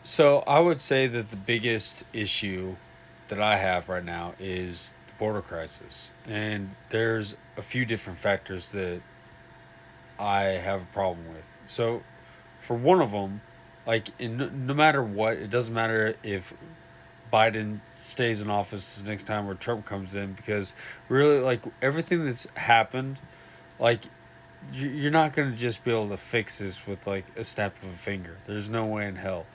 So I would say that the biggest issue that I have right now is the border crisis, and there's a few different factors that I have a problem with. So, for one of them, no matter what, it doesn't matter if Biden stays in office the next time or Trump comes in, because really, like everything that's happened, like you're not gonna just be able to fix this with like a snap of a finger. There's no way in hell.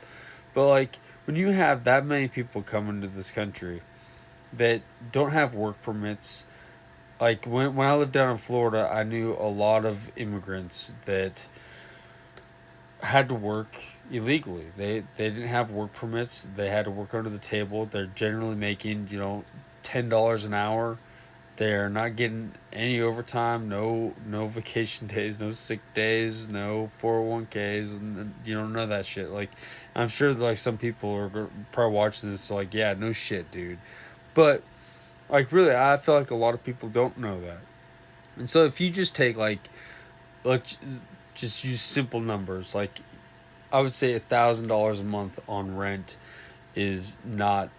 But like when you have that many people coming to this country that don't have work permits, like when I lived down in Florida, I knew a lot of immigrants that had to work illegally. They didn't have work permits. They had to work under the table. They're generally making, $10 an hour. They're not getting any overtime, no vacation days, no sick days, no 401ks, and none of that shit. Like, I'm sure that, like some people are probably watching this, like, yeah, no shit, dude. But like, really, I feel like a lot of people don't know that. And so if you just take like, let's just use simple numbers. Like, I would say $1,000 a month on rent is not,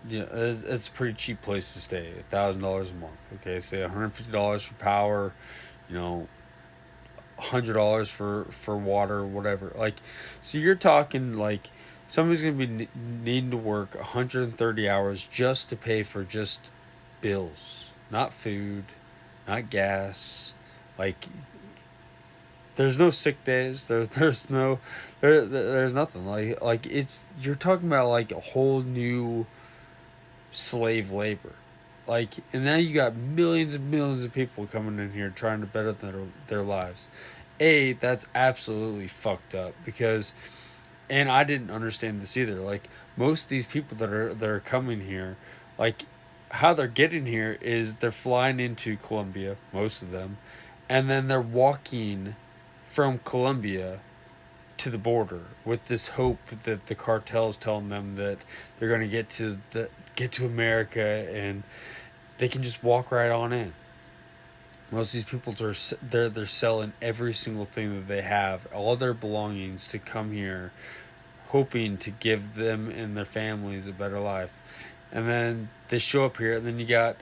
it's a pretty cheap place to stay. $1,000 a month. Okay, say $150 for power, you know, $100 for water, whatever. Like, so you're talking like somebody's gonna be needing to work 130 hours just to pay for just bills, not food, not gas. Like, there's no sick days. There's nothing. Like it's you're talking about like a whole new slave labor. Like, and now you got millions and millions of people coming in here trying to better their lives. That's absolutely fucked up because, and I didn't understand this either. Like, most of these people that are coming here, like, how they're getting here is they're flying into Colombia, most of them, and then they're walking from Colombia to the border with this hope that the cartels telling them that they're going to get to America and they can just walk right on in. Most of these people they're selling every single thing that they have, all their belongings, to come here, hoping to give them and their families a better life. And then they show up here, and then you got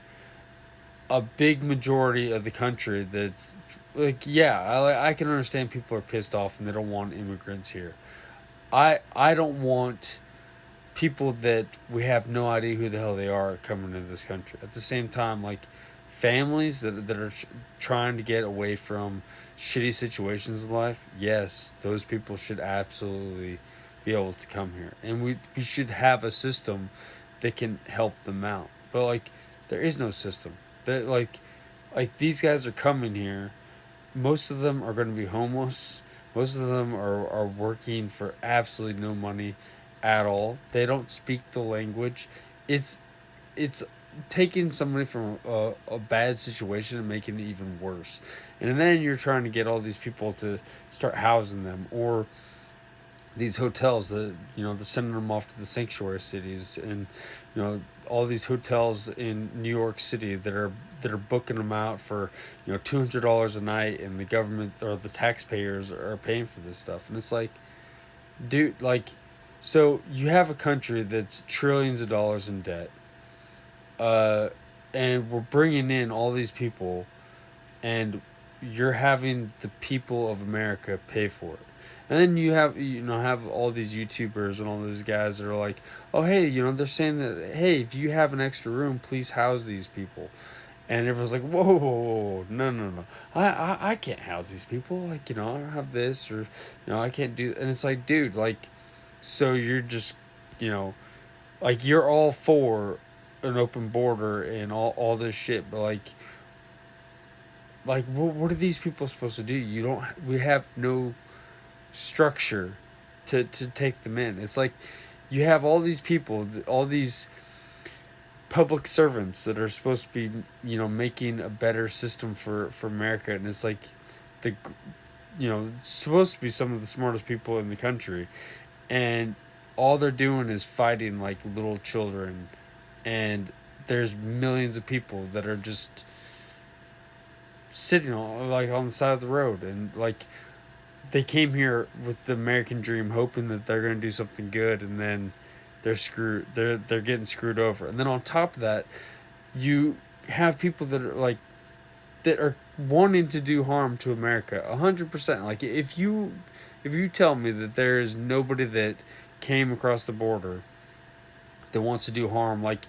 a big majority of the country that's like, yeah, I can understand people are pissed off and they don't want immigrants here. I don't want people that we have no idea who the hell they are coming into this country. At the same time, like families that are trying to get away from shitty situations in life, yes, those people should absolutely be able to come here, and we should have a system that can help them out. But like, there is no system. That like these guys are coming here. Most of them are going to be homeless. Most of them are working for absolutely no money at all. They don't speak the language. It's it's taking somebody from a bad situation and making it even worse. And then you're trying to get all these people to start housing them, or these hotels that they're sending them off to the sanctuary cities, and all these hotels in New York City that are booking them out for $200 a night, and the government or the taxpayers are paying for this stuff. And it's like, dude, like, so you have a country that's trillions of dollars in debt, uh, and we're bringing in all these people, and you're having the people of America pay for it. And then you have all these YouTubers and all these guys that are like, oh hey, they're saying that, hey, if you have an extra room, please house these people. And everyone's like, whoa, whoa, whoa, no, no, no, I can't house these people. Like, I don't have this, or I can't do. And it's like, dude, like, so you're just, you know, like you're all for an open border and all this shit, but like what are these people supposed to do? We have no structure to take them in. It's like you have all these people, all these public servants that are supposed to be, making a better system for America, and it's like the supposed to be some of the smartest people in the country, and all they're doing is fighting like little children, and there's millions of people that are just sitting on the side of the road, and like they came here with the American dream, hoping that they're going to do something good, and then they're screwed. They're getting screwed over. And then on top of that, you have people that are like that are wanting to do harm to America. 100%. Like if you tell me that there is nobody that came across the border that wants to do harm, like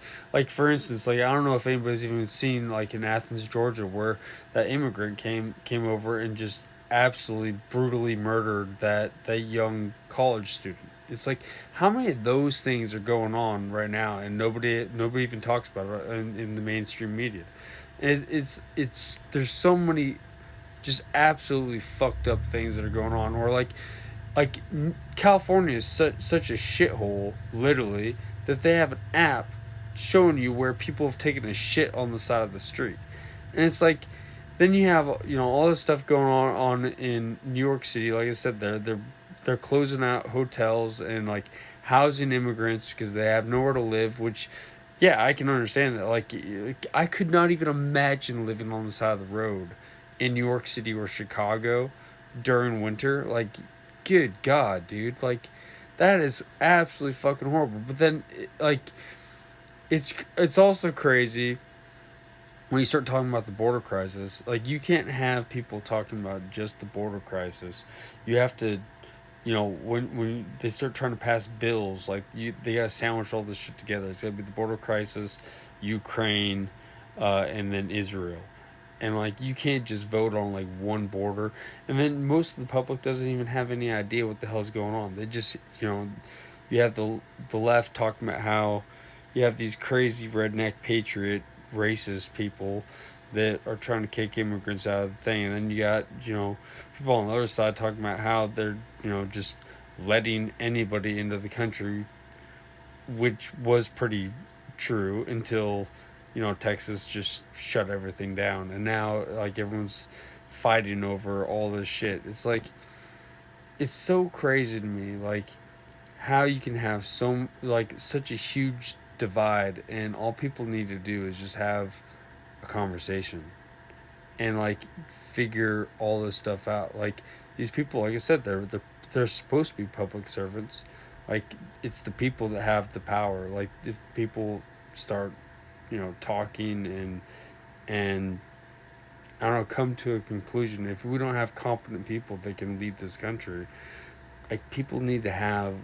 for instance, like I don't know if anybody's even seen like in Athens, Georgia, where that immigrant came over and just absolutely brutally murdered that young college student. It's like how many of those things are going on right now, and nobody even talks about it in the mainstream media. And it's there's so many just absolutely fucked up things that are going on, or like California is such a shithole, literally, that they have an app showing you where people have taken a shit on the side of the street, and it's like, then you have all this stuff going on in New York City. Like I said, they're closing out hotels and like housing immigrants because they have nowhere to live. Which, yeah, I can understand that. Like I could not even imagine living on the side of the road in New York City or Chicago during winter. Like, good God, dude. Like, that is absolutely fucking horrible. But then, like, it's also crazy when you start talking about the border crisis. Like, you can't have people talking about just the border crisis. You have to, when they start trying to pass bills, like they gotta sandwich all this shit together. It's gonna be the border crisis, Ukraine, and then Israel. And like you can't just vote on like one border, and then most of the public doesn't even have any idea what the hell's going on. They just you have the left talking about how you have these crazy redneck patriot racist people that are trying to kick immigrants out of the thing, and then you got people on the other side talking about how they're just letting anybody into the country, which was pretty true until Texas just shut everything down, and now like everyone's fighting over all this shit. It's like it's so crazy to me, like how you can have such a huge divide, and all people need to do is just have a conversation and like figure all this stuff out. Like these people, like I said, they're supposed to be public servants. Like it's the people that have the power. Like if people start talking and I don't know, come to a conclusion. If we don't have competent people that can lead this country, like people need to have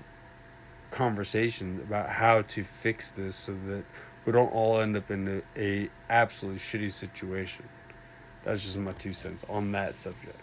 conversation about how to fix this so that we don't all end up in a absolutely shitty situation. That's just my 2 cents on that subject.